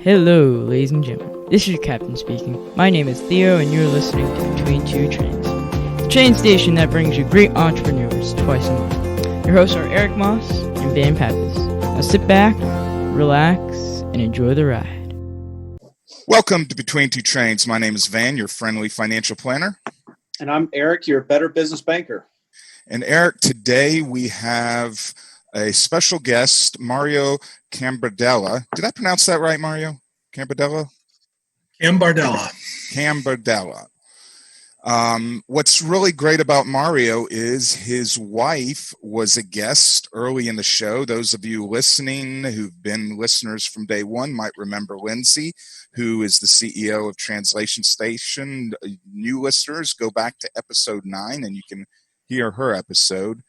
Hello, ladies and gentlemen. This is your captain speaking. My name is Theo, and you're listening to Between Two Trains, the train station that brings you great entrepreneurs twice a month. Your hosts are Eric Moss and Van Pappas. Now sit back, relax, and enjoy the ride. Welcome to Between Two Trains. My name is Van, your friendly financial planner. And I'm Eric, your better business banker. And Eric, today we have a special guest, Mario Cambardella. Did I pronounce that right, Mario? Cambardella? Cambardella. Cambardella. What's really great about Mario is his wife was a guest early in the show. Those of you listening who've been listeners from day one might remember Lindsay, who is the CEO of Translation Station. New listeners, go back to episode 9 and you can hear her episode.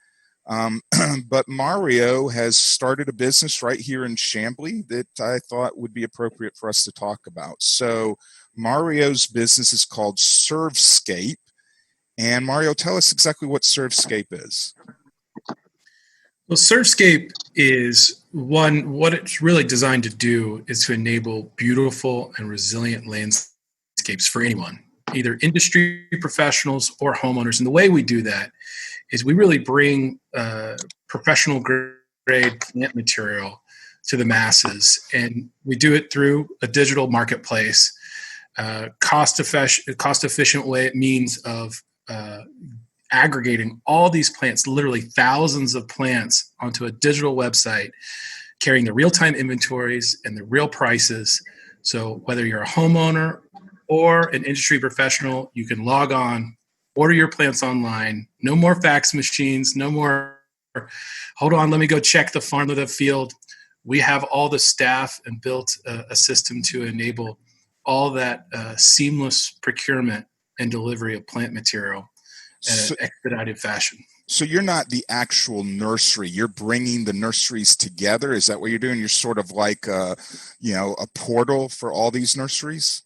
But Mario has started a business right here in Chambly that I thought would be appropriate for us to talk about. So Mario's business is called ServeScape. And Mario, tell us exactly what ServeScape is. Well, ServeScape is what it's really designed to do is to enable beautiful and resilient landscapes for anyone, either industry professionals or homeowners. And the way we do that is we really bring professional grade plant material to the masses, and we do it through a digital marketplace, cost efficient means of aggregating all these plants, literally thousands of plants, onto a digital website, carrying the real-time inventories and the real prices. So whether you're a homeowner or an industry professional, you can log on, order your plants online. No more fax machines, no more, hold on, let me go check the farm or the field. We have all the staff and built a system to enable all that seamless procurement and delivery of plant material in an expedited fashion. So you're not the actual nursery. You're bringing the nurseries together. Is that what you're doing? You're sort of like a portal for all these nurseries?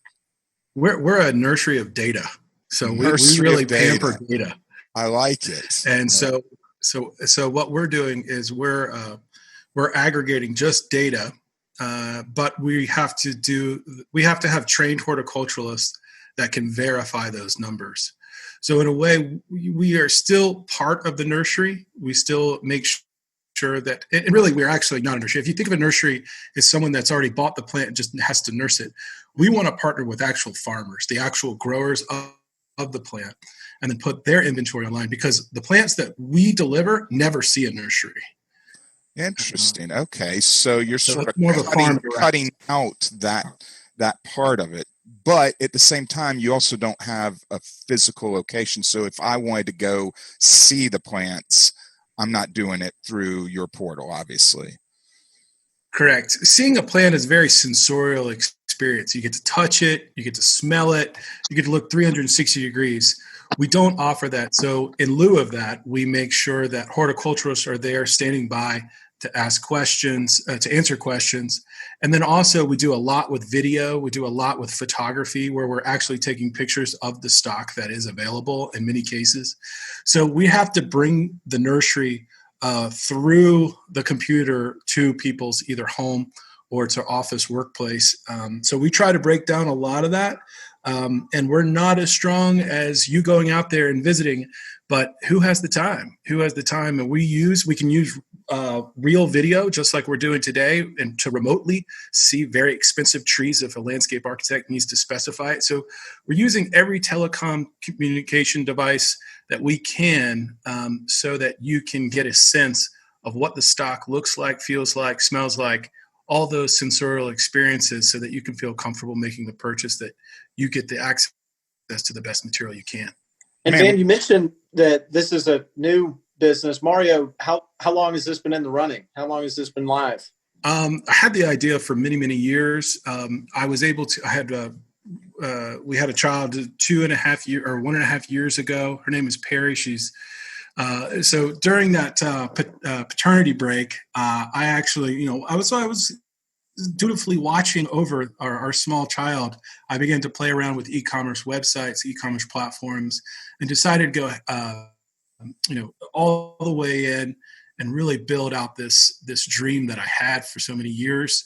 We're a nursery of data. So we really pamper data. I like it. And so what we're doing is we're aggregating just data, but we have to have trained horticulturalists that can verify those numbers. So in a way, we are still part of the nursery. We still make sure that, and really we're actually not a nursery. If you think of a nursery as someone that's already bought the plant and just has to nurse it, we want to partner with actual farmers, the actual growers of the plant, and then put their inventory online, because the plants that we deliver never see a nursery. Interesting. Okay, so you're sort of more of a cutting out that part of it, but at the same time, you also don't have a physical location. So if I wanted to go see the plants, I'm not doing it through your portal, obviously. Correct. Seeing a plant is a very sensorial experience. You get to touch it, you get to smell it, you get to look 360 degrees. We don't offer that. So in lieu of that, we make sure that horticulturists are there standing by to ask questions, to answer questions. And then also we do a lot with video. We do a lot with photography, where we're actually taking pictures of the stock that is available in many cases. So we have to bring the nursery through the computer to people's either home or to office workplace. So we try to break down a lot of that. And we're not as strong as you going out there and visiting, but who has the time? Who has the time? And we can use real video, just like we're doing today, and to remotely see very expensive trees if a landscape architect needs to specify it. So we're using every telecom communication device that we can, so that you can get a sense of what the stock looks like, feels like, smells like, all those sensorial experiences, so that you can feel comfortable making the purchase, that you get the access to the best material you can. And Van, you mentioned that this is a new business. Mario, how long has this been in the running? How long has this been live? I had the idea for many, many years. We had a child 1.5 years ago. Her name is Perry. She's so during that paternity break, I actually, I was dutifully watching over our small child. I began to play around with e-commerce websites, e-commerce platforms, and decided to go, all the way in and really build out this dream that I had for so many years.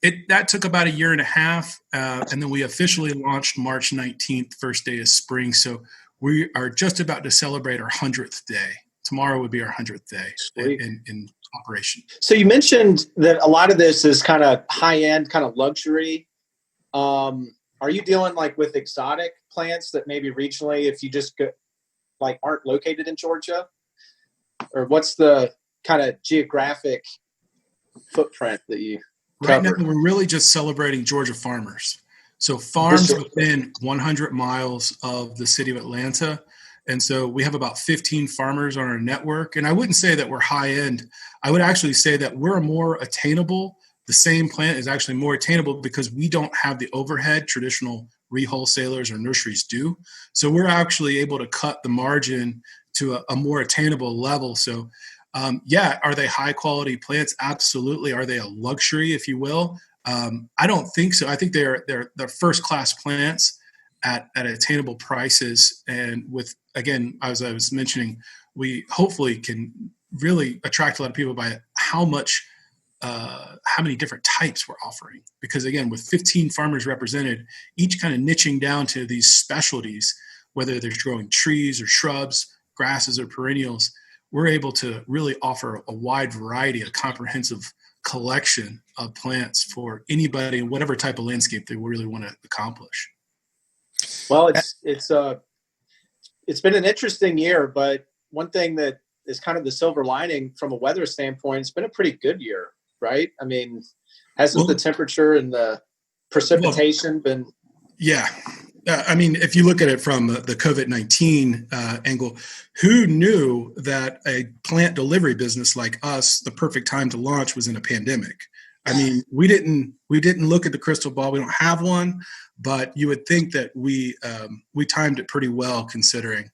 that took about a year and a half, and then we officially launched March 19th, first day of spring. So we are just about to celebrate our 100th day. Tomorrow would be our 100th day in operation. So you mentioned that a lot of this is kind of high-end, kind of luxury. Are you dealing like with exotic plants that maybe regionally, if you just go, like aren't located in Georgia? Or what's the kind of geographic footprint that you cover? Right now, we're really just celebrating Georgia farmers. So farms within 100 miles of the city of Atlanta. And so we have about 15 farmers on our network. And I wouldn't say that we're high end. I would actually say that we're more attainable. The same plant is actually more attainable because we don't have the overhead traditional re-wholesalers or nurseries do. So we're actually able to cut the margin to a more attainable level. So are they high quality plants? Absolutely. Are they a luxury, if you will? I don't think so. I think they're first class plants at attainable prices. And with, again, as I was mentioning, we hopefully can really attract a lot of people by how many different types we're offering. Because again, with 15 farmers represented, each kind of niching down to these specialties, whether they're growing trees or shrubs, grasses or perennials, we're able to really offer a wide variety, a comprehensive collection of plants for anybody in whatever type of landscape they really want to accomplish. Well, it's been an interesting year, but one thing that is kind of the silver lining from a weather standpoint, it's been a pretty good year, right? I mean, hasn't the temperature and the precipitation been? Yeah. I mean, if you look at it from the COVID-19 angle, who knew that a plant delivery business like us, the perfect time to launch was in a pandemic? I mean, we didn't look at the crystal ball. We don't have one, but you would think that we timed it pretty well considering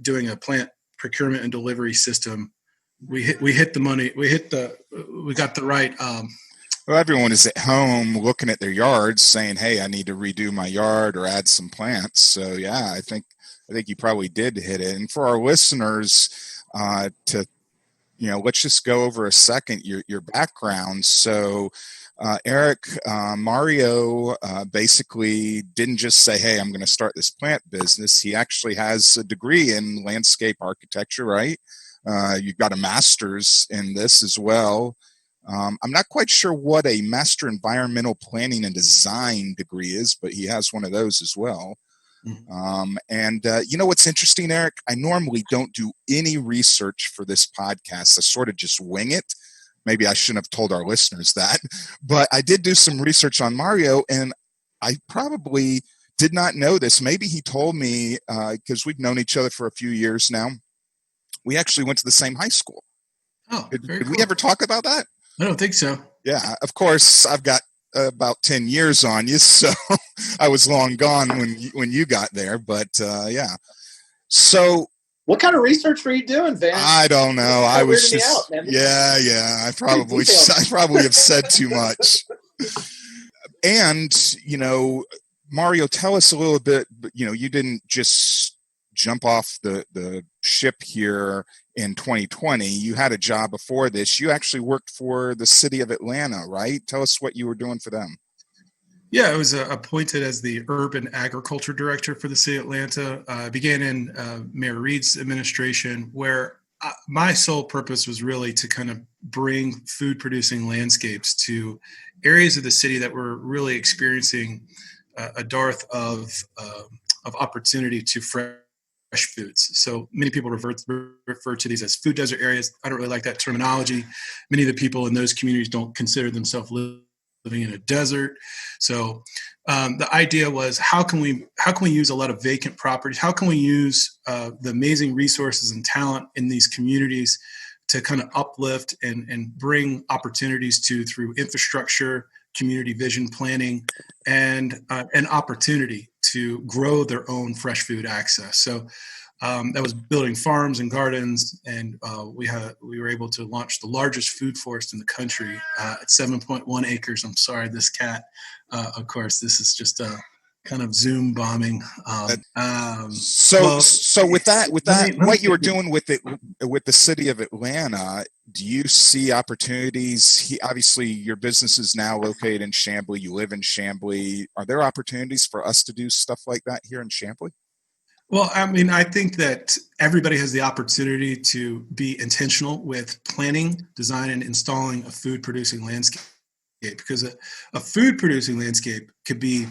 doing a plant procurement and delivery system. We hit the money. We got the right. Well, everyone is at home looking at their yards saying, hey, I need to redo my yard or add some plants. So yeah, I think you probably did hit it. And for our listeners, let's just go over a second your background. So Eric, Mario basically didn't just say, hey, I'm going to start this plant business. He actually has a degree in landscape architecture, right? You've got a master's in this as well. I'm not quite sure what a master environmental planning and design degree is, but he has one of those as well. Mm-hmm. What's interesting, Eric? I normally don't do any research for this podcast. I sort of just wing it. Maybe I shouldn't have told our listeners that, but I did do some research on Mario, and I probably did not know this. Maybe he told me because we've known each other for a few years now. We actually went to the same high school. Oh, did we ever talk about that? I don't think so. Yeah, of course, I've got about 10 years on you, so I was long gone when you got there. But yeah, so what kind of research were you doing, Van? I don't know. I was just I probably have said too much. And Mario, tell us a little bit. You didn't just jump off the ship here in 2020. You had a job before this. You actually worked for the city of Atlanta, right? Tell us what you were doing for them. Yeah, I was appointed as the urban agriculture director for the city of Atlanta. I began in Mayor Reed's administration, where my sole purpose was really to kind of bring food producing landscapes to areas of the city that were really experiencing a dearth of opportunity to fresh foods. So many people refer to these as food desert areas. I don't really like that terminology. Many of the people in those communities don't consider themselves living in a desert. So the idea was, how can we use a lot of vacant properties? How can we use the amazing resources and talent in these communities to kind of uplift and bring opportunities through infrastructure, community vision planning, and an opportunity to grow their own fresh food access. So that was building farms and gardens, and we were able to launch the largest food forest in the country at 7.1 acres. I'm sorry, this cat. Of course, this is just kind of Zoom bombing. So with that, let me what you were doing with the city of Atlanta, do you see opportunities? Obviously, your business is now located in Chamblee. You live in Chamblee. Are there opportunities for us to do stuff like that here in Chamblee? Well, I mean, I think that everybody has the opportunity to be intentional with planning, design, and installing a food-producing landscape. Because a food-producing landscape could be,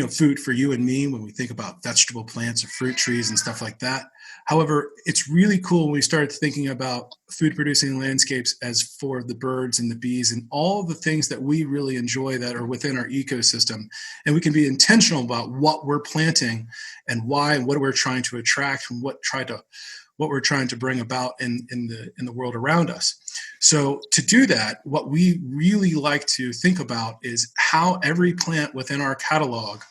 food for you and me when we think about vegetable plants or fruit trees and stuff like that. However, it's really cool when we start thinking about food-producing landscapes as for the birds and the bees and all the things that we really enjoy that are within our ecosystem. And we can be intentional about what we're planting and why and what we're trying to attract and what we're trying to bring about in the world around us. So to do that, what we really like to think about is how every plant within our catalog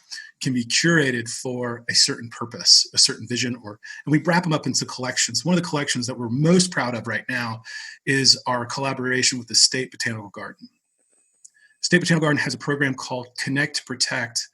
can be curated for a certain purpose, a certain vision, and we wrap them up into collections. One of the collections that we're most proud of right now is our collaboration with the State Botanical Garden. State Botanical Garden has a program called Connect to Protect,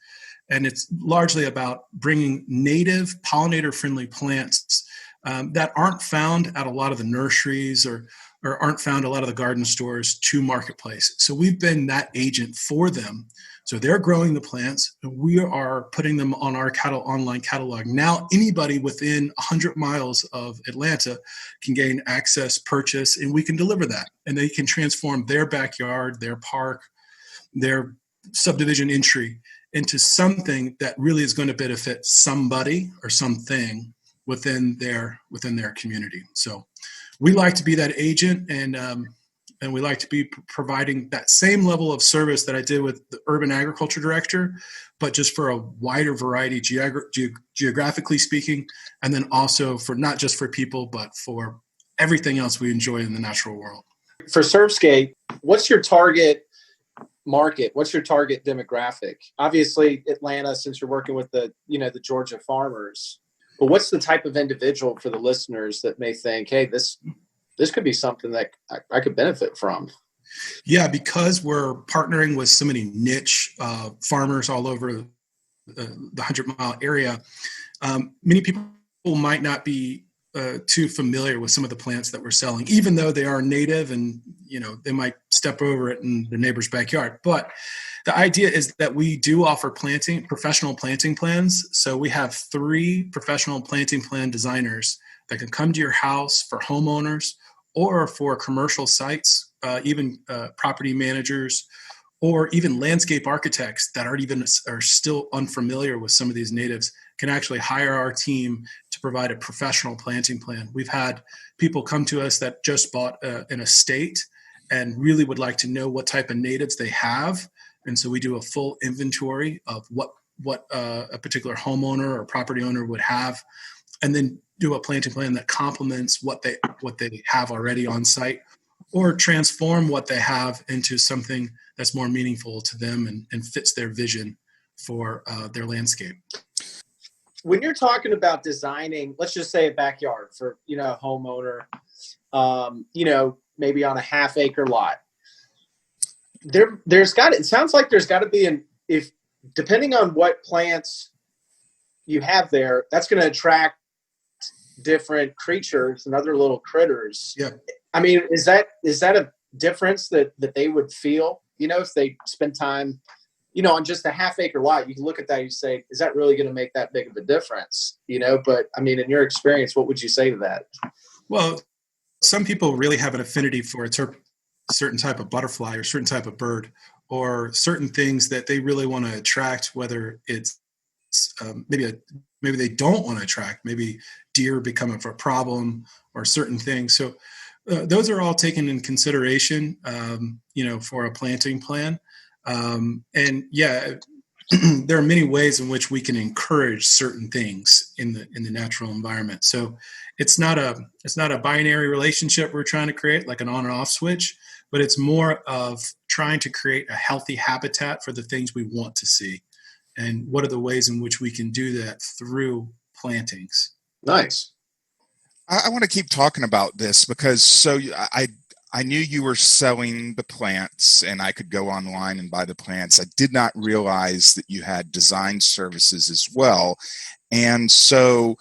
and it's largely about bringing native pollinator-friendly plants that aren't found at a lot of the nurseries or aren't found at a lot of the garden stores to marketplace. So we've been that agent for them. So they're growing the plants, and we are putting them on our online catalog. Now anybody within 100 miles of Atlanta can gain access, purchase, and we can deliver that. And they can transform their backyard, their park, their subdivision entry into something that really is going to benefit somebody or something within their community. So we like to be that agent, and we like to be providing that same level of service that I did with the urban agriculture director, but just for a wider variety geographically speaking, and then also for not just for people, but for everything else we enjoy in the natural world. For ServeScape, what's your target market? What's your target demographic? Obviously, Atlanta, since you're working with the Georgia farmers. But what's the type of individual for the listeners that may think, hey, this could be something that I could benefit from? Yeah, because we're partnering with so many niche farmers all over the 100-mile area, many people might not be too familiar with some of the plants that we're selling, even though they are native and, they might step over it in their neighbor's backyard. But the idea is that we do offer professional planting plans. So we have 3 professional planting plan designers that can come to your house for homeowners or for commercial sites, even property managers, or even landscape architects that are still unfamiliar with some of these natives can actually hire our team to provide a professional planting plan. We've had people come to us that just bought an estate and really would like to know what type of natives they have. And so we do a full inventory of what a particular homeowner or property owner would have, and then do a planting plan that complements what they have already on site, or transform what they have into something that's more meaningful to them and fits their vision for their landscape. When you're talking about designing, let's just say a backyard for a homeowner, maybe on a half-acre lot, it sounds like there's got to be depending on what plants you have there, that's going to attract different creatures and other little critters. Yeah. I mean, is that a difference that they would feel, if they spend time, on just a half-acre lot? You can look at that and you say, is that really going to make that big of a difference? But I mean, in your experience, what would you say to that? Well, some people really have an affinity for a certain type of butterfly or certain type of bird, or certain things that they really want to attract, whether it's maybe they don't want to attract, maybe deer become a problem or certain things. So those are all taken in consideration, for a planting plan. And yeah, there are many ways in which we can encourage certain things in the natural environment. So it's not a binary relationship we're trying to create, like an on and off switch, but it's more of trying to create a healthy habitat for the things we want to see. And what are the ways in which we can do that through plantings? Nice. I want to keep talking about this because I I knew you were selling the plants and I could go online and buy the plants. I did not realize that you had design services as well. And so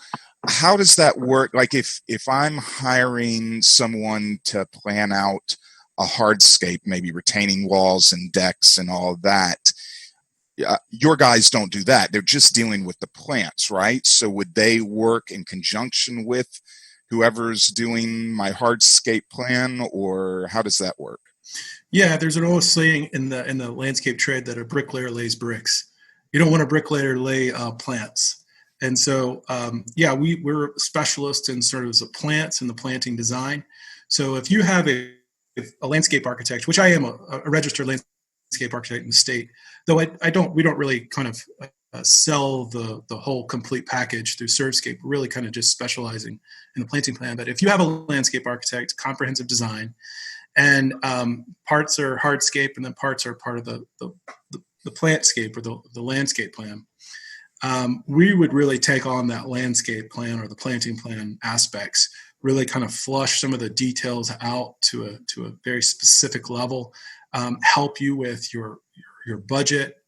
how does that work? Like if I'm hiring someone to plan out a hardscape, maybe retaining walls and decks and all of that, your guys don't do that. They're just dealing with the plants, right? So would they work in conjunction with whoever's doing my hardscape plan, or how does that work? Yeah, there's an old saying in the landscape trade that a bricklayer lays bricks. You don't want a bricklayer to lay plants. And so, we're specialists in sort of the plants and the planting design. So if you have a landscape architect, which I am a registered landscape architect in the state, though we don't really kind of sell the whole complete package through ServeScape. We're really kind of just specializing in the planting plan. But if you have a landscape architect, comprehensive design, and parts are hardscape and then parts are part of the plantscape or the landscape plan, we would really take on that landscape plan or the planting plan aspects, really kind of flush some of the details out to a very specific level, help you with your budget,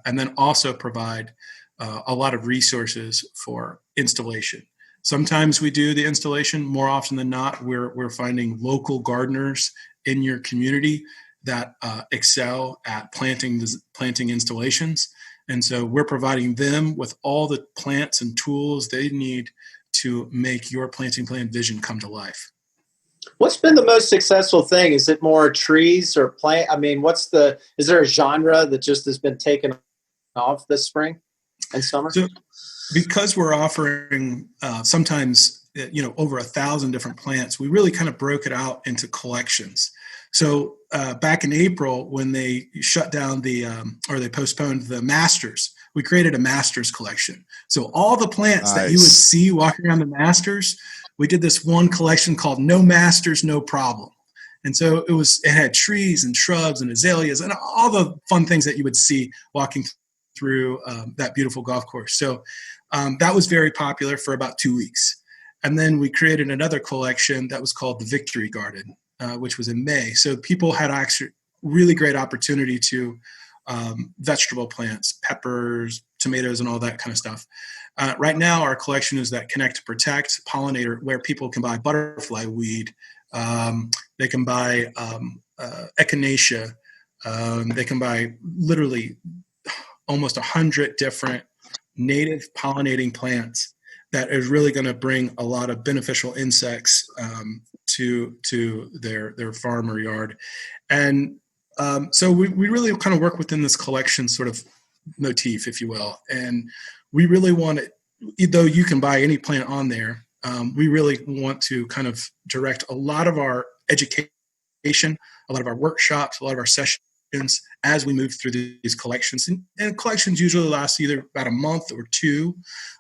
and then also provide a lot of resources for installation. Sometimes we do the installation. More often than not, we're finding local gardeners in your community that excel at planting installations. And so we're providing them with all the plants and tools they need to make your planting plan vision come to life. What's been the most successful thing? Is it more trees or plant? I mean, is there a genre that just has been taken off this spring and summer? So, because we're offering sometimes, over 1,000 different plants, we really kind of broke it out into collections. So back in April, when they shut down or they postponed the Masters, we created a Masters collection. So all the plants that you would see walking around the Masters, we did this one collection called No Masters, No Problem. And so it had trees and shrubs and azaleas and all the fun things that you would see walking through that beautiful golf course. So that was very popular for about 2 weeks. And then we created another collection that was called the Victory Garden, which was in May. So people had actually really great opportunity to vegetable plants, peppers, tomatoes, and all that kind of stuff. Right now, our collection is that Connect to Protect pollinator, where people can buy butterfly weed. They can buy echinacea. They can buy literally almost 100 different native pollinating plants that is really going to bring a lot of beneficial insects to their farm or yard. And so we really kind of work within this collection sort of motif, if you will. And we really want it, though you can buy any plant on there, we really want to kind of direct a lot of our education, a lot of our workshops, a lot of our sessions as we move through these collections. And collections usually last either about a month or two.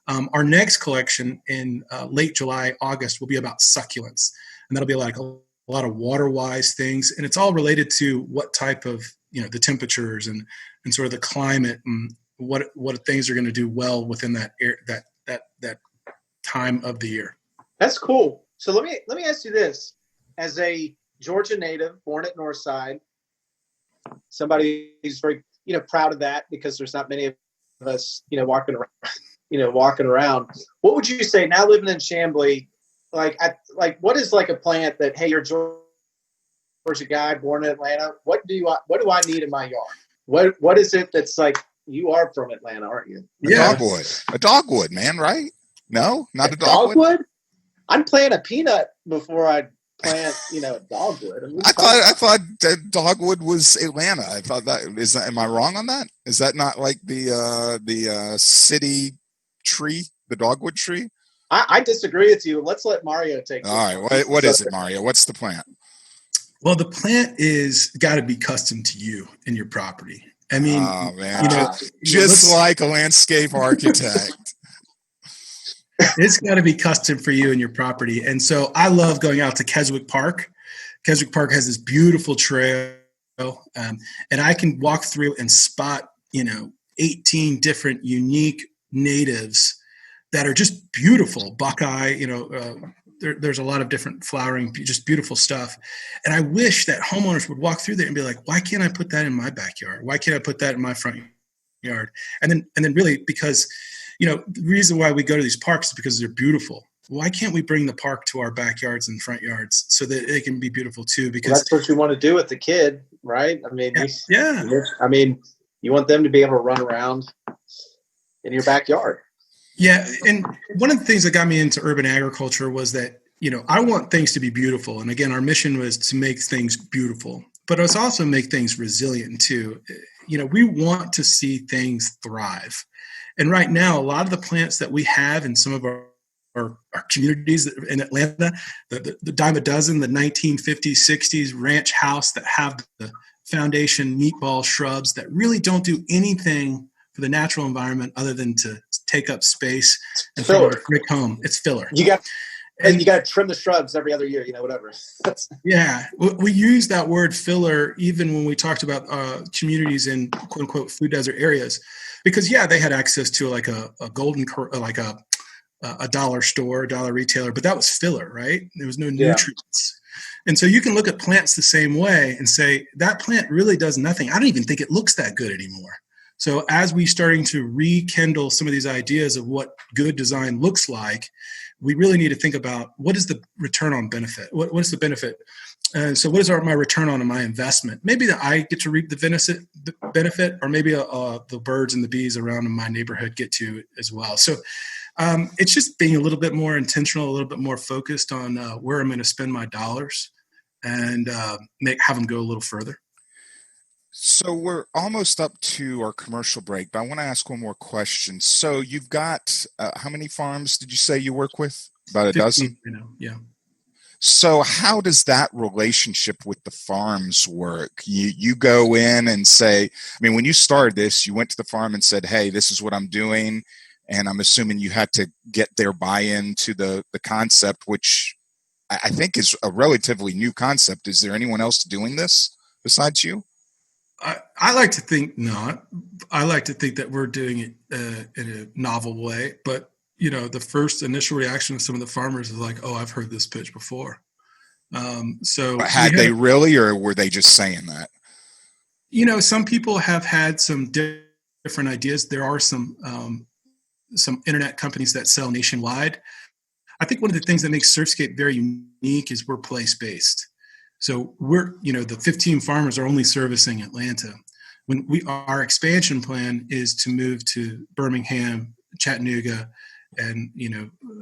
Our next collection in late July, August will be about succulents. And that'll be like a lot of water-wise things. And it's all related to what type of, the temperatures and sort of the climate and what things are going to do well within that time of the year. That's cool. So let me ask you this. As a Georgia native, born at Northside, somebody who's very, proud of that because there's not many of us, walking around. What would you say now living in Chamblee? What is like a plant that, hey, you're a Georgia guy born in Atlanta. What do I need in my yard? What is it that's like, you are from Atlanta, aren't you? A dogwood, man, right? No, not a dogwood. I'd plant a peanut before I'd plant, a dogwood. I thought that dogwood was Atlanta. I thought am I wrong on that? Is that not like the city tree, the dogwood tree? I disagree with you. Let's let Mario take this. All right. What is it, Mario? What's the plant? Well, the plant is got to be custom to you and your property. I mean, oh, man. Just like a landscape architect. It's got to be custom for you and your property. And so I love going out to Keswick Park. Keswick Park has this beautiful trail, and I can walk through and spot, 18 different unique natives that are just beautiful. Buckeye, there's a lot of different flowering, just beautiful stuff. And I wish that homeowners would walk through there and be like, why can't I put that in my backyard? Why can't I put that in my front yard? And then really, because, the reason why we go to these parks is because they're beautiful. Why can't we bring the park to our backyards and front yards so that it can be beautiful too? Because that's what you want to do with the kid, right? I mean, yeah. I mean, you want them to be able to run around in your backyard. Yeah. And one of the things that got me into urban agriculture was that, I want things to be beautiful. And again, our mission was to make things beautiful, but it's also make things resilient too. We want to see things thrive. And right now, a lot of the plants that we have in some of our communities in Atlanta, the dime a dozen, the 1950s, 60s ranch house that have the foundation meatball shrubs that really don't do anything for the natural environment other than to take up space and fill a brick home. It's filler. You got to trim the shrubs every other year, whatever. Yeah. We use that word filler even when we talked about communities in quote unquote food desert areas, because they had access to like a golden, like a dollar store, a dollar retailer, but that was filler, right? There was no nutrients. And so you can look at plants the same way and say, that plant really does nothing. I don't even think it looks that good anymore. So as we starting to rekindle some of these ideas of what good design looks like, we really need to think about what is the return on benefit? What is the benefit? So what is my return on my investment? Maybe that I get to reap the benefit, or maybe the birds and the bees around in my neighborhood get to as well. So it's just being a little bit more intentional, a little bit more focused on where I'm going to spend my dollars and have them go a little further. So we're almost up to our commercial break, but I want to ask one more question. So you've got, how many farms did you say you work with? About a 15, dozen? Yeah. So how does that relationship with the farms work? You go in and say, when you started this, you went to the farm and said, hey, this is what I'm doing. And I'm assuming you had to get their buy-in to the concept, which I think is a relatively new concept. Is there anyone else doing this besides you? I like to think not. I like to think that we're doing it in a novel way. But, the first initial reaction of some of the farmers is like, oh, I've heard this pitch before. So had they really, or were they just saying that? Some people have had some different ideas. There are some internet companies that sell nationwide. I think one of the things that makes ServeScape very unique is we're place-based. So we're, the 15 farmers are only servicing Atlanta. Our expansion plan is to move to Birmingham, Chattanooga, and,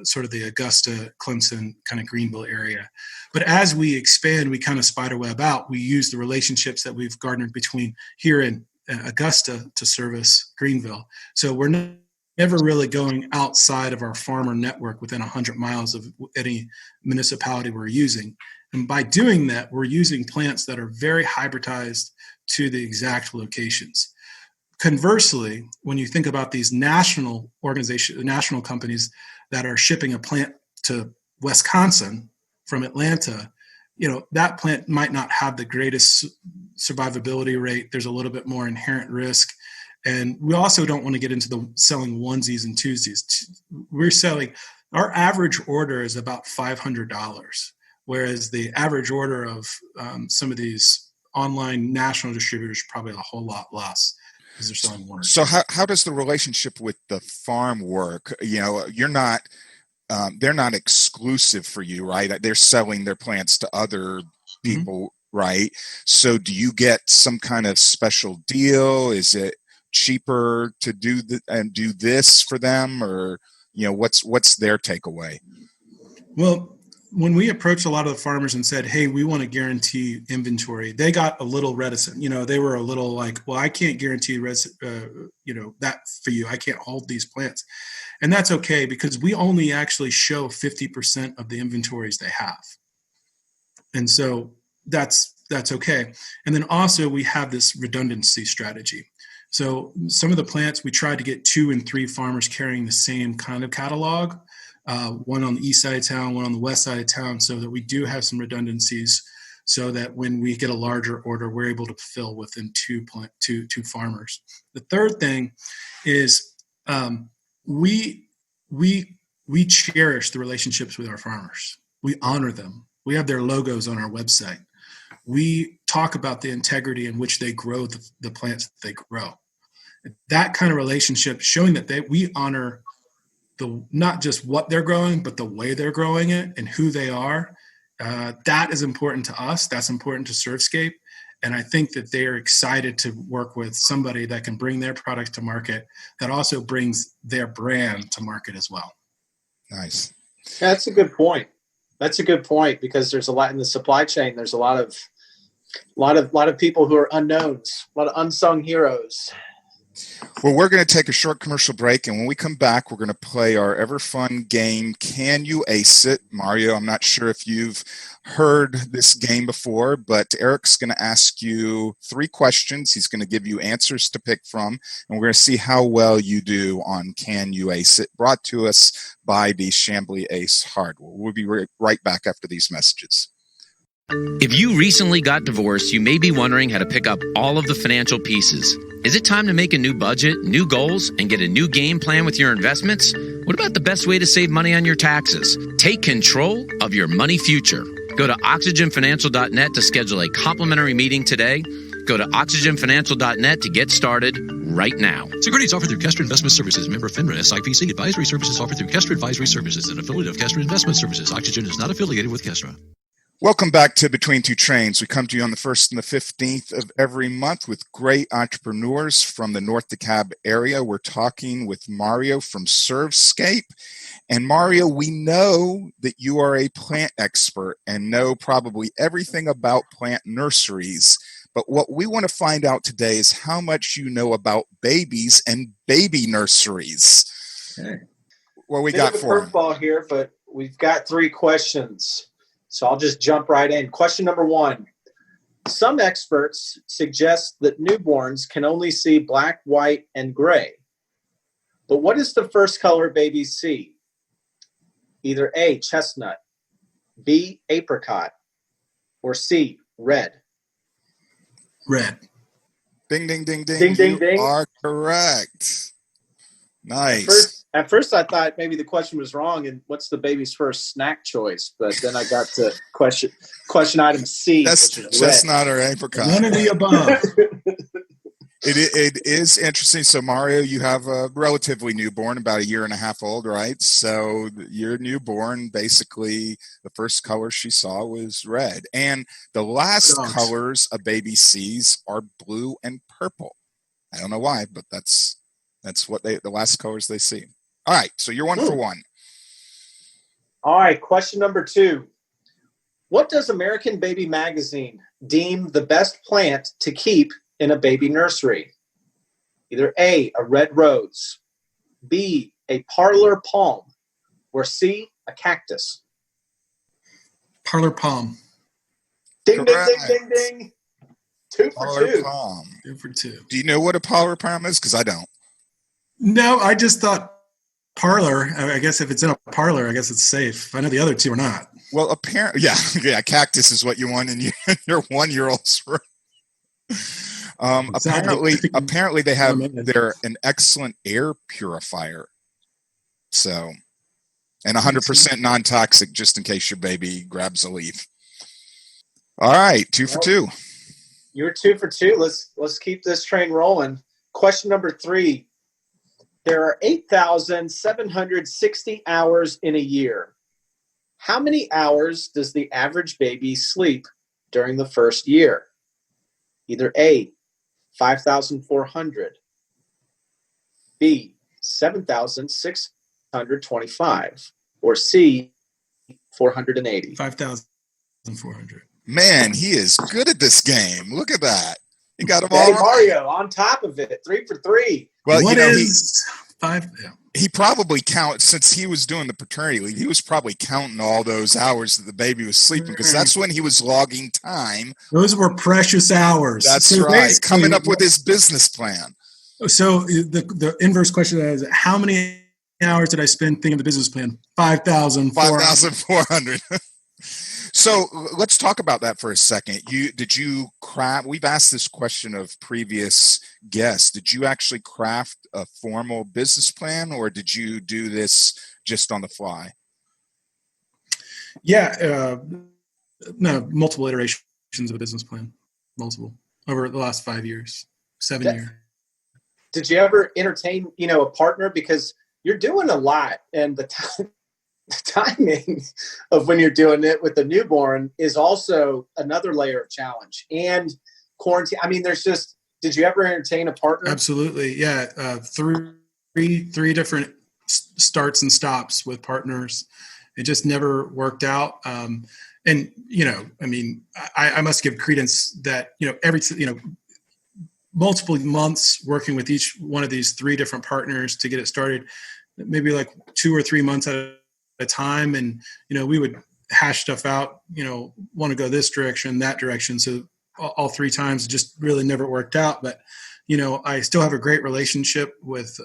sort of the Augusta, Clemson, kind of Greenville area. But as we expand, we kind of spiderweb out. We use the relationships that we've garnered between here in Augusta to service Greenville. So we're never really going outside of our farmer network within 100 miles of any municipality we're using. And by doing that, we're using plants that are very hybridized to the exact locations. Conversely, when you think about these national organizations, national companies that are shipping a plant to Wisconsin from Atlanta, that plant might not have the greatest survivability rate. There's a little bit more inherent risk. And we also don't want to get into the selling onesies and twosies. Our average order is about $500. Whereas the average order of some of these online national distributors probably a whole lot less because they're selling one. So how does the relationship with the farm work? You're not, they're not exclusive for you, right? They're selling their plants to other people, right? So do you get some kind of special deal? Is it cheaper to do this for them, or what's their takeaway? Well, when we approached a lot of the farmers and said, hey, we want to guarantee inventory, they got a little reticent. They were a little like, well, I can't guarantee that for you. I can't hold these plants. And that's okay, because we only actually show 50% of the inventories they have. And so that's okay. And then also we have this redundancy strategy. So some of the plants, we tried to get 2 and 3 farmers carrying the same kind of catalog. One on the east side of town, one on the west side of town, so that we do have some redundancies, so that when we get a larger order, we're able to fulfill within two farmers. The third thing is we cherish the relationships with our farmers. We honor them. We have their logos on our website. We talk about the integrity in which they grow the plants that they grow. That kind of relationship, showing that we honor not just what they're growing, but the way they're growing it and who they are. That is important to us. That's important to ServeScape. And I think that they're excited to work with somebody that can bring their products to market that also brings their brand to market as well. Nice. Yeah, that's a good point. That's a good point, because there's a lot in the supply chain. There's a lot of people who are unknowns, a lot of unsung heroes. Well, we're going to take a short commercial break, and when we come back, we're going to play our ever fun game, Can You Ace It? Mario, I'm not sure if you've heard this game before, but Eric's going to ask you 3 questions. He's going to give you answers to pick from, and we're going to see how well you do on Can You Ace It, brought to us by the Chambly Ace hardware. We'll be right back after these messages. If you recently got divorced, you may be wondering how to pick up all of the financial pieces. Is it time to make a new budget, new goals, and get a new game plan with your investments? What about the best way to save money on your taxes? Take control of your money future. Go to oxygenfinancial.net to schedule a complimentary meeting today. Go to oxygenfinancial.net to get started right now. Securities offered through Kestra Investment Services, member FINRA SIPC. Advisory services offered through Kestra Advisory Services, an affiliate of Kestra Investment Services. Oxygen is not affiliated with Kestra. Welcome back to Between Two Trains. We come to you on the 1st and the 15th of every month with great entrepreneurs from the North DeKalb area. We're talking with Mario from ServeScape. And Mario, we know that you are a plant expert and know probably everything about plant nurseries. But what we want to find out today is how much you know about babies and baby nurseries. Okay. What we got for them? Curveball here, but we've got 3 questions. So I'll just jump right in. Question number 1. Some experts suggest that newborns can only see black, white, and gray. But what is the first color babies see? Either A, chestnut, B, apricot, or C, red. Red. Ding, ding, ding, ding. Ding, ding, you ding. are correct. Nice. At first I thought maybe the question was wrong and what's the baby's first snack choice? But then I got to question item C. That's chestnut or apricot. None of the above. It is interesting. So Mario, you have a relatively newborn, about 1.5 years old, right? So your newborn, basically the first color she saw was red. And the last colors a baby sees are blue and purple. I don't know why, but that's what the last colors they see. All right, so you're 1 for 1. All right, question number 2. What does American Baby Magazine deem the best plant to keep in a baby nursery? Either A, a red rose, B, a parlor palm, or C, a cactus. Parlor palm. Ding, Correct. ding, ding, ding, ding. 2 for Parlor 2. palm. 2 for 2. Do you know what a parlor palm is? Because I don't. No, I just thought parlor. I guess if it's in a parlor, I guess it's safe. I know the other 2 are not. Well, apparently, yeah, cactus is what you want in your 1-year-old's room. Apparently they're an excellent air purifier. So, and 100% non-toxic, just in case your baby grabs a leaf. All right, 2 for 2. You're 2 for 2. Let's keep this train rolling. Question number 3. There are 8,760 hours in a year. How many hours does the average baby sleep during the first year? Either A, 5,400, B, 7,625, or C, 480. 5,400. Man, he is good at this game. Look at that. You got him all Daddy right. Mario on top of it. 3 for 3. Well, What you know, is 5? Yeah. he probably since he was doing the paternity leave, he was probably counting all those hours that the baby was sleeping, because that's when he was logging time. Those were precious hours. That's So right. basically, Coming up with his business plan. So the inverse question is, how many hours did I spend thinking of the business plan? 5,400. 5,400. So let's talk about that for a second. Did you craft? We've asked this question of previous guests. Did you actually craft a formal business plan, or did you do this just on the fly? Yeah, no, multiple iterations of a business plan, multiple over the last 5 years, 7 years. Did you ever entertain, a partner? Because you're doing a lot, and the timing of when you're doing it with the newborn is also another layer of challenge and quarantine. I mean, did you ever entertain a partner? Absolutely. Yeah. Three different starts and stops with partners. It just never worked out. And, I must give credence that, multiple months working with each one of these three different partners to get it started, maybe like 2 or 3 months at a time. And, we would hash stuff out, want to go this direction, that direction. So all three times it just really never worked out. But, I still have a great relationship with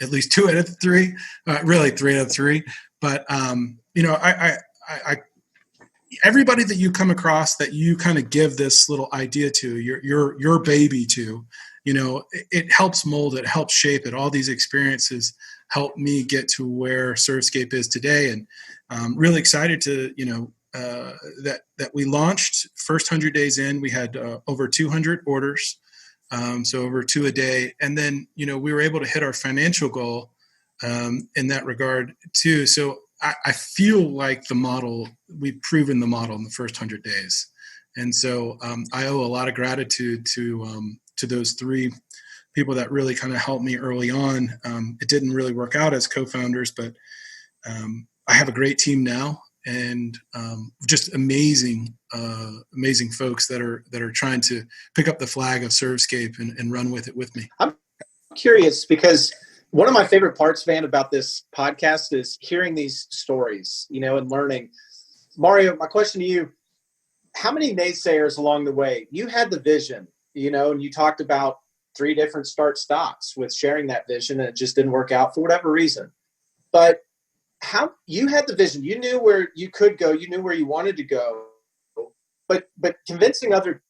at least 2 out of 3, really 3 out of 3. But, I everybody that you come across that you kind of give this little idea to, your baby to, it helps mold it, helps shape it. All these experiences help me get to where ServeScape is today. And really excited to, that we launched. First 100 days in, we had over 200 orders, so over 2 a day. And then, we were able to hit our financial goal in that regard too. So I feel like we've proven the model in the first 100 days. And so I owe a lot of gratitude to those 3 people that really kind of helped me early on. It didn't really work out as co-founders, but I have a great team now, and just amazing folks that are trying to pick up the flag of ServeScape and run with it with me. I'm curious because one of my favorite parts, Van, about this podcast is hearing these stories, and learning. Mario, my question to you, how many naysayers along the way? You had the vision, and you talked about 3 different start stops with sharing that vision, and it just didn't work out for whatever reason. But how you had the vision, you knew where you could go, you knew where you wanted to go, but convincing other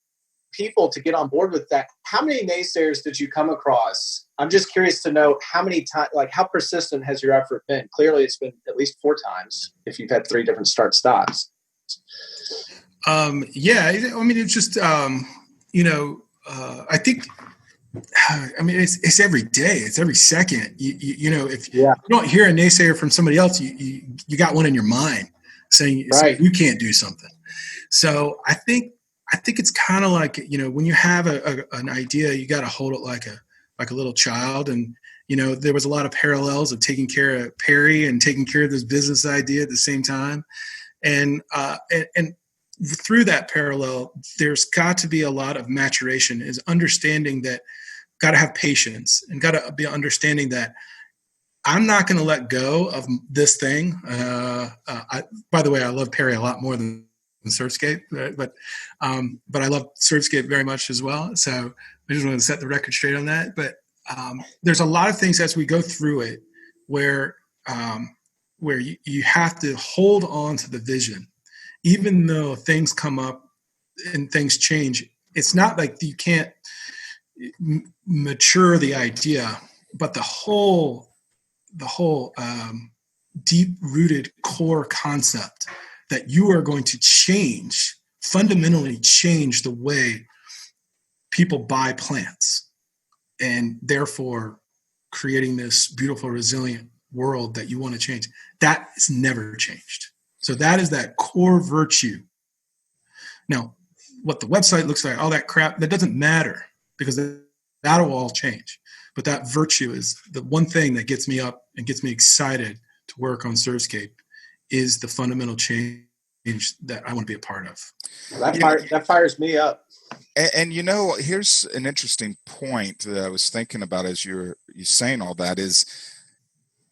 people to get on board with that. How many naysayers did you come across? I'm just curious to know how many times, like how persistent has your effort been? Clearly it's been at least 4 times if you've had 3 different start stops. It's just, I think, it's every day, it's every second. If you don't hear a naysayer from somebody else, you got one in your mind saying you can't do something. So I think it's kind of like, when you have an idea, you got to hold it like a little child. And, there was a lot of parallels of taking care of Perry and taking care of this business idea at the same time. And through that parallel, there's got to be a lot of maturation, is understanding that got to have patience and got to be understanding that I'm not going to let go of this thing. By the way, I love Perry a lot more than ServeScape, but I love ServeScape very much as well. So I just want to set the record straight on that. But there's a lot of things as we go through it where you have to hold on to the vision, even though things come up and things change. It's not like you can't mature the idea, but the whole deep-rooted core concept that you are going to fundamentally change the way people buy plants, and therefore creating this beautiful, resilient world that you want to change. That has never changed. So that is that core virtue. Now, what the website looks like, all that crap, that doesn't matter, because that'll all change. But that virtue is the one thing that gets me up and gets me excited to work on ServeScape, is the fundamental change that I want to be a part of. That fires me up. And here's an interesting point that I was thinking about as you're saying all that is,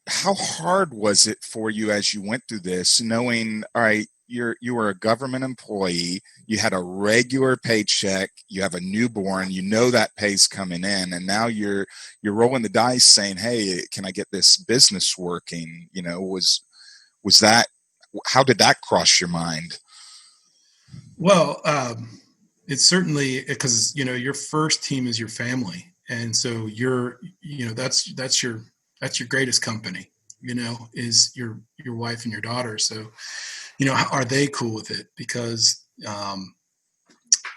how hard was it for you as you went through this, knowing, all right, you were a government employee, you had a regular paycheck, you have a newborn, that pay's coming in, and now you're rolling the dice saying, hey, can I get this business working? Was that, how did that cross your mind? Well, it's certainly because, your first team is your family. And so that's your greatest company, is your wife and your daughter. So, are they cool with it? Because,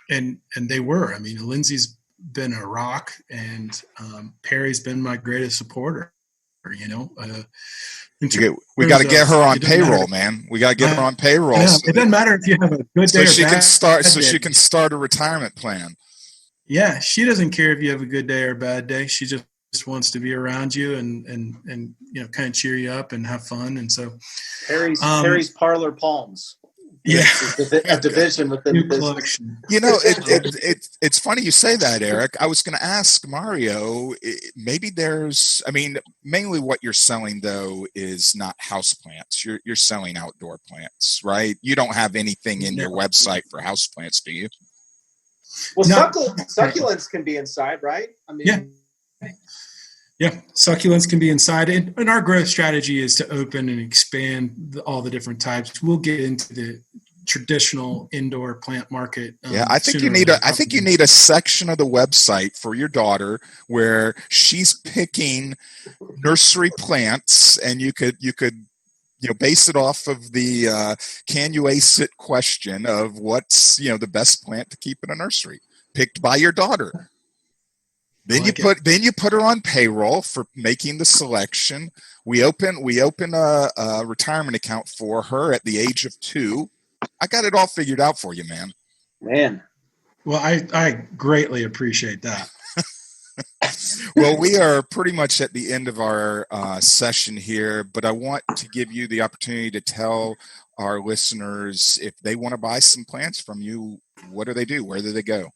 and they were. I mean, Lindsay's been a rock, and Perry's been my greatest supporter. We got to get her on payroll, man. We got to get her on payroll. It doesn't matter if you have a good day or she bad can start. day. So she can start a retirement plan. Yeah, she doesn't care if you have a good day or a bad day. She just wants to be around you and kind of cheer you up and have fun. And so Perry's Parlor Palms. Yeah, a division within the business. Collection. It's funny you say that, Eric. I was going to ask Mario. Maybe mainly what you're selling though is not house plants. You're selling outdoor plants, right? You don't have anything in your website for house plants, do you? Well, succulents can be inside, right? I mean, yeah, succulents can be inside, and our growth strategy is to open and expand all the different types. We'll get into the traditional indoor plant market. I think you need a section of the website for your daughter where she's picking nursery plants, and you could base it off of the can you ace it question of what's the best plant to keep in a nursery, picked by your daughter. Then you put her on payroll for making the selection. We open a retirement account for her at the age of 2. I got it all figured out for you, man. Man. Well, I greatly appreciate that. Well, we are pretty much at the end of our session here, but I want to give you the opportunity to tell our listeners if they want to buy some plants from you, what do they do? Where do they go?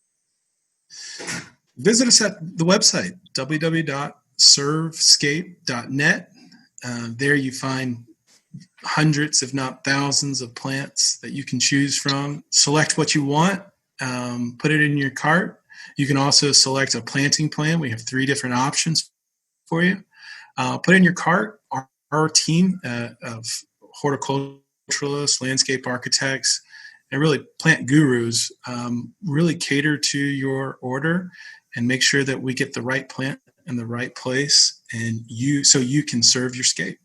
Visit us at the website, www.servescape.net. There you find hundreds, if not thousands, of plants that you can choose from. Select what you want, put it in your cart. You can also select a planting plan. We have 3 different options for you. Put it in your cart. Our team of horticulturalists, landscape architects, and really plant gurus really cater to your order and make sure that we get the right plant in the right place, and so you can serve your scape.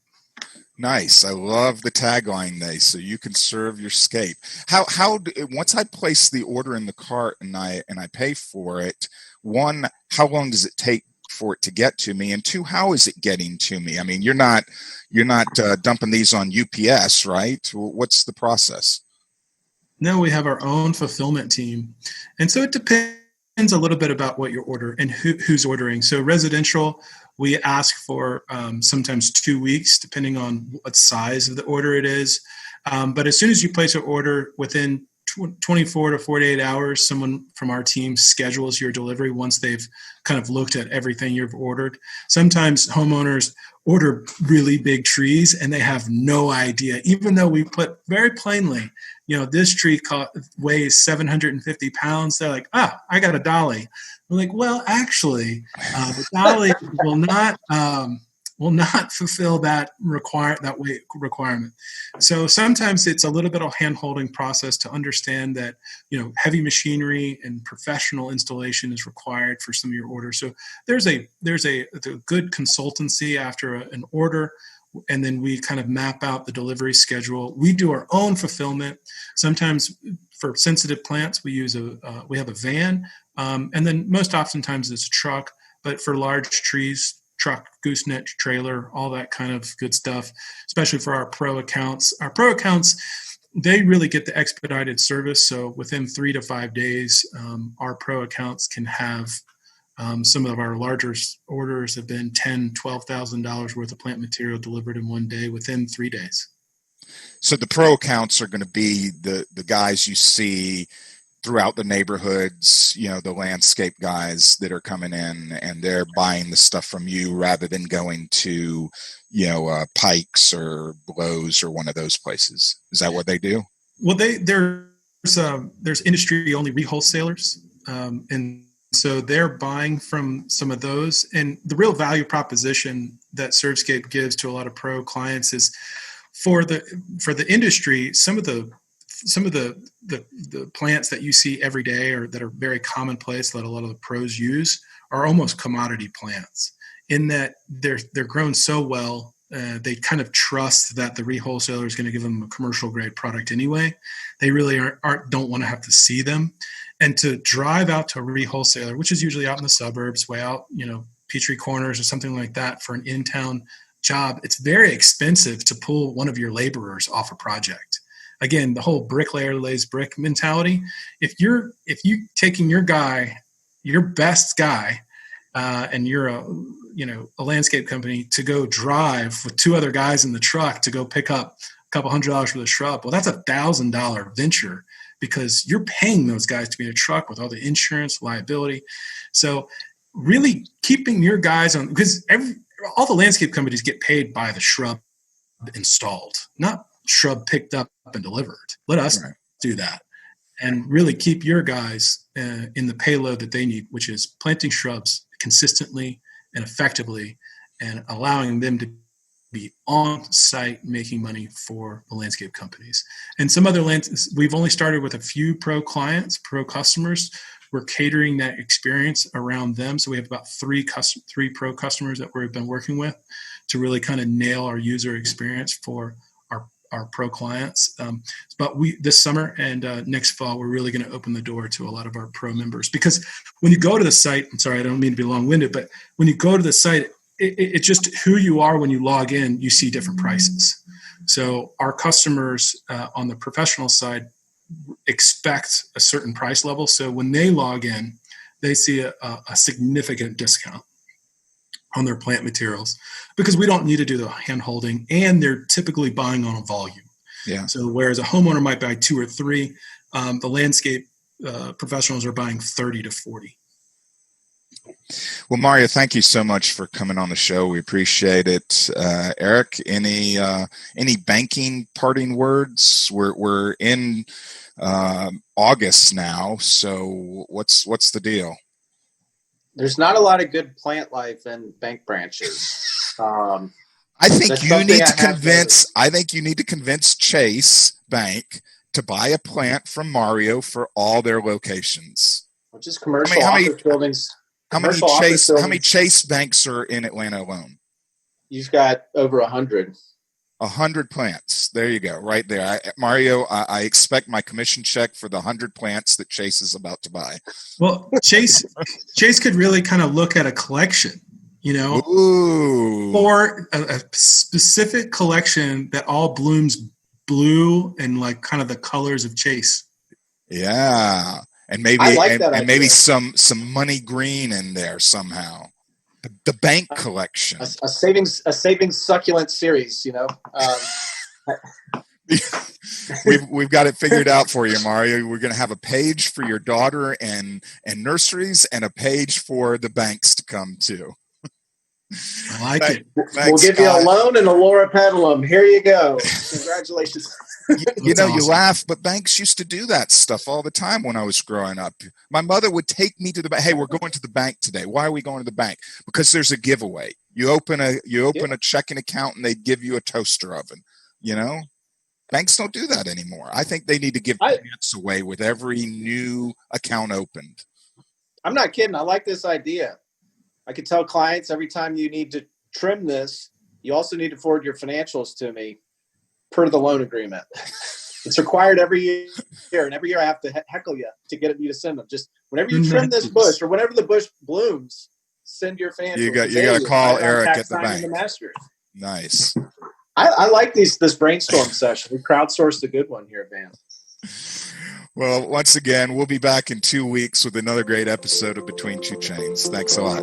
Nice. I love the tagline there. So you can serve your scape. How once I place the order in the cart and I pay for it, 1, how long does it take for it to get to me? And 2, how is it getting to me? I mean, you're not dumping these on UPS, right? What's the process? No, we have our own fulfillment team. And so it depends a little bit about what you order and who's ordering. So residential, we ask for sometimes 2 weeks, depending on what size of the order it is. But as soon as you place an order, within 24 to 48 hours, someone from our team schedules your delivery once they've kind of looked at everything you've ordered. Sometimes homeowners order really big trees and they have no idea, even though we put very plainly, this tree weighs 750 pounds. They're like, I got a dolly. We're like, well, actually, the dolly will not fulfill that weight requirement. So sometimes it's a little bit of hand-holding process to understand that, heavy machinery and professional installation is required for some of your orders. So there's a good consultancy after an order, and then we kind of map out the delivery schedule. We do our own fulfillment. Sometimes for sensitive plants, we have a van, and then most oftentimes it's a truck. But for large trees, truck, gooseneck, trailer, all that kind of good stuff, especially for our pro accounts. Our pro accounts, they really get the expedited service. So within 3 to 5 days, our pro accounts can have some of our larger orders have been $10,000, $12,000 worth of plant material delivered in one day within 3 days. So the pro accounts are going to be the guys you see throughout the neighborhoods, the landscape guys that are coming in and they're buying the stuff from you rather than going to, Pikes or Lowe's or one of those places. Is that what they do? Well, there's industry only wholesalers, and so they're buying from some of those. And the real value proposition that ServeScape gives to a lot of pro clients is for the industry, some of the plants that you see every day or that are very commonplace that a lot of the pros use are almost commodity plants in that they're grown so well they kind of trust that the re-wholesaler is going to give them a commercial grade product anyway. They really don't want to have to see them. And to drive out to a re-wholesaler, which is usually out in the suburbs, way out, Peachtree Corners or something like that for an in-town job, it's very expensive to pull one of your laborers off a project. Again, the whole bricklayer lays brick mentality. If you taking your guy, your best guy, and you're a landscape company, to go drive with two other guys in the truck to go pick up a couple $100 for the shrub, well, that's $1,000 venture, because you're paying those guys to be in a truck with all the insurance, liability. So really keeping your guys on, because all the landscape companies get paid by the shrub installed, not shrub picked up and delivered. Let us do that, and really keep your guys in the payload that they need, which is planting shrubs consistently and effectively, and allowing them to be on site making money for the landscape companies. And some other we've only started with a few pro customers. We're catering that experience around them. So we have about three pro customers that we've been working with to really kind of nail our user experience for our pro clients. But this summer and next fall, we're really going to open the door to a lot of our pro members, because when you go to the site, I'm sorry, I don't mean to be long-winded, but when you go to the site, it's just who you are. When you log in, you see different prices. So our customers on the professional side expect a certain price level. So when they log in, they see a significant discount on their plant materials, because we don't need to do the hand holding, and they're typically buying on a volume. Yeah. So whereas a homeowner might buy 2 or 3, the landscape professionals are buying 30 to 40. Well, Mario, thank you so much for coming on the show. We appreciate it. Eric, any banking parting words? We're in August now, so what's the deal? There's not a lot of good plant life in bank branches. I think you need to convince Chase Bank to buy a plant from Mario for all their locations. Which is commercial office buildings. How many Chase banks are in Atlanta alone? You've got over 100. 100 plants. There you go, right there. Mario, I expect my commission check for the 100 plants that Chase is about to buy. Well, Chase could really kind of look at a collection, Ooh. Or a specific collection that all blooms blue and like kind of the colors of Chase. Yeah. And maybe maybe some money green in there somehow. The bank collection. A savings succulent series, We've got it figured out for you, Mario. We're going to have a page for your daughter and nurseries, and a page for the banks to come to. I like it. We'll give you a loan and a Laura Petalum. Here you go. Congratulations. Awesome. You laugh, but banks used to do that stuff all the time when I was growing up. My mother would take me to the bank. Hey, we're going to the bank today. Why are we going to the bank? Because there's a giveaway. You open a checking account and they give you a toaster oven. Banks don't do that anymore. I think they need to give plants away with every new account opened. I'm not kidding. I like this idea. I could tell clients every time you need to trim this, you also need to forward your financials to me per the loan agreement. It's required every year, and every year I have to heckle you to get you to send them. Just whenever you trim this bush or whenever the bush blooms, send your financials. You got to call Eric at the bank. Nice. I like this brainstorm session. We crowdsourced a good one here, Van. Well, once again, we'll be back in 2 weeks with another great episode of Between Two Chains. Thanks a lot.